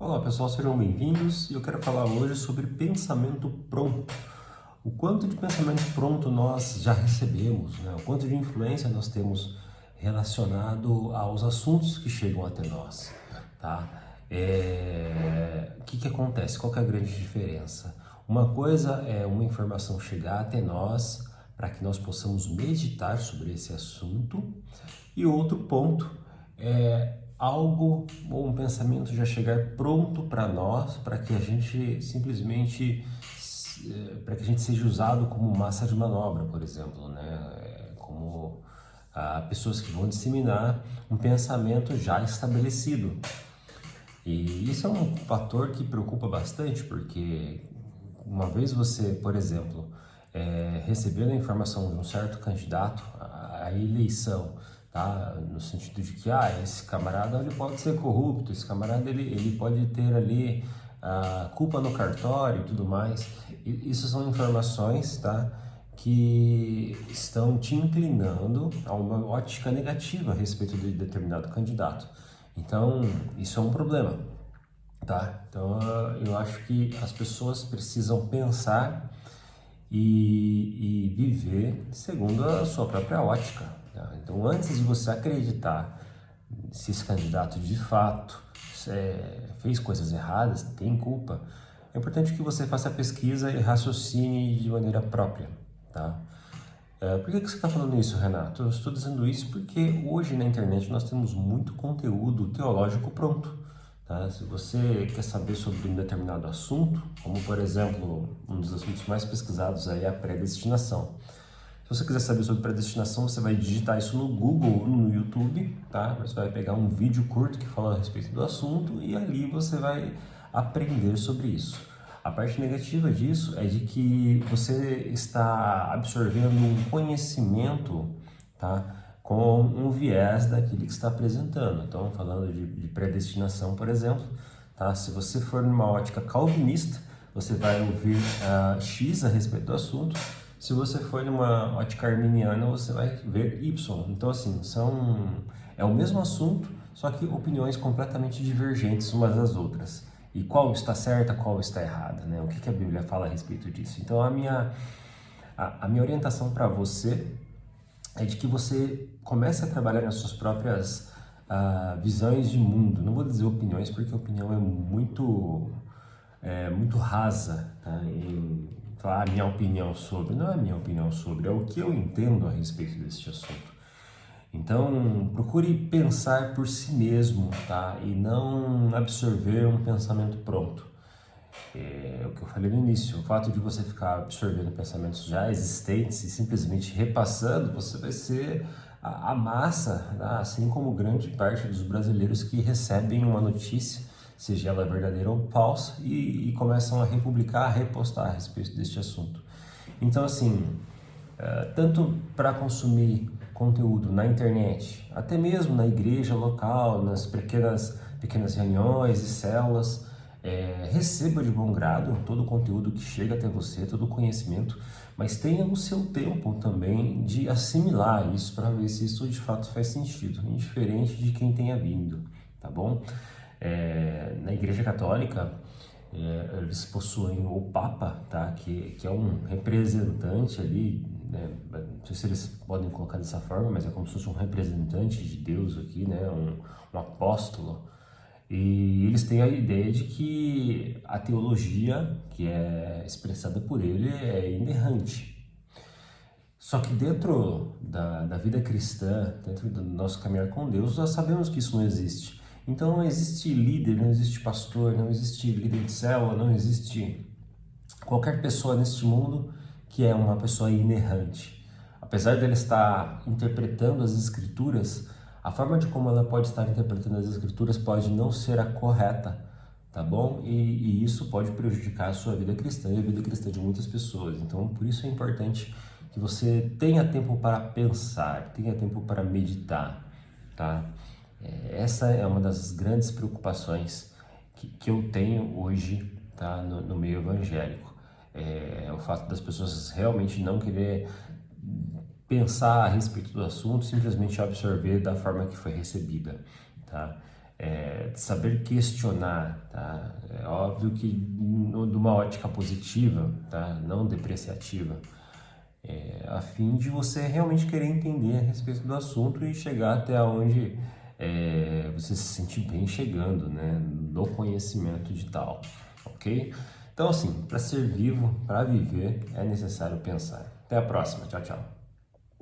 Olá pessoal, sejam bem-vindos e eu quero falar hoje sobre pensamento pronto. O quanto de pensamento pronto nós já recebemos, né? O quanto de influência nós temos relacionado aos assuntos que chegam até nós, tá? O que acontece? Qual que é a grande diferença? Uma coisa é uma informação chegar até nós para que nós possamos meditar sobre esse assunto e outro ponto é algo ou um pensamento já chegar pronto para nós, para que a gente simplesmente para que a gente seja usado como massa de manobra, por exemplo, né? Como pessoas que vão disseminar um pensamento já estabelecido. E isso é um fator que preocupa bastante, porque uma vez você, por exemplo, recebendo a informação de um certo candidato à eleição, tá? No sentido de que esse camarada ele pode ser corrupto, esse camarada ele pode ter ali culpa no cartório e tudo mais. Isso são informações, tá? Que estão te inclinando a uma ótica negativa a respeito de determinado candidato. Então, isso é um problema, tá? Então, eu acho que as pessoas precisam pensar e viver segundo a sua própria ótica, tá? Então, antes de você acreditar se esse candidato de fato fez coisas erradas, tem culpa, é importante que você faça a pesquisa e raciocine de maneira própria, tá? Por que você está falando isso, Renato? Eu estou dizendo isso porque hoje na internet nós temos muito conteúdo teológico pronto. Tá? Se você quer saber sobre um determinado assunto, como por exemplo, um dos assuntos mais pesquisados aí é a predestinação. Se você quiser saber sobre predestinação, você vai digitar isso no Google ou no YouTube, tá? Você vai pegar um vídeo curto que fala a respeito do assunto e ali você vai aprender sobre isso. A parte negativa disso é de que você está absorvendo um conhecimento, tá, com um viés daquilo que está apresentando. Então, falando de predestinação, por exemplo, tá, se você for numa ótica calvinista, você vai ouvir X a respeito do assunto. Se você for numa ótica arminiana, você vai ver Y. Então, assim, é o mesmo assunto, só que opiniões completamente divergentes umas das outras. E qual está certa, qual está errada, né? O que a Bíblia fala a respeito disso? Então, a minha orientação para você é de que você comece a trabalhar nas suas próprias visões de mundo. Não vou dizer opiniões, porque opinião é muito rasa, tá? Em falar a minha opinião sobre. Não é a minha opinião sobre, é o que eu entendo a respeito deste assunto. Então, procure pensar por si mesmo, tá? E não absorver um pensamento pronto. É o que eu falei no início, o fato de você ficar absorvendo pensamentos já existentes e simplesmente repassando, você vai ser a massa, tá? Assim como grande parte dos brasileiros que recebem uma notícia, seja ela verdadeira ou falsa, e começam a republicar, a repostar a respeito deste assunto. Então, assim, tanto para consumir conteúdo na internet, até mesmo na igreja local, nas pequenas reuniões e células, receba de bom grado todo o conteúdo que chega até você, todo o conhecimento, mas tenha o seu tempo também de assimilar isso para ver se isso de fato faz sentido, indiferente de quem tenha vindo, tá bom? Na Igreja Católica, eles possuem o Papa, tá? Que é um representante ali, né? Não sei se eles podem colocar dessa forma, mas é como se fosse um representante de Deus aqui, né? Um apóstolo. E eles têm a ideia de que a teologia que é expressada por ele é inerrante. Só que dentro da vida cristã, dentro do nosso caminhar com Deus, nós sabemos que isso não existe. Então não existe líder, não existe pastor, não existe líder de célula, não existe qualquer pessoa neste mundo que é uma pessoa inerrante. Apesar dela estar interpretando as escrituras, a forma de como ela pode estar interpretando as escrituras pode não ser a correta, tá bom? E isso pode prejudicar a sua vida cristã e a vida cristã de muitas pessoas. Então, por isso é importante que você tenha tempo para pensar, tenha tempo para meditar, tá? Essa é uma das grandes preocupações que eu tenho hoje, tá, no meio evangélico. O fato das pessoas realmente não querer pensar a respeito do assunto, simplesmente absorver da forma que foi recebida, tá? de saber questionar, tá? É óbvio que de uma ótica positiva, tá? Não depreciativa, a fim de você realmente querer entender a respeito do assunto e chegar até onde você se sente bem chegando, né? No conhecimento de tal, ok? Então, assim, para ser vivo, para viver, é necessário pensar. Até a próxima. Tchau, tchau.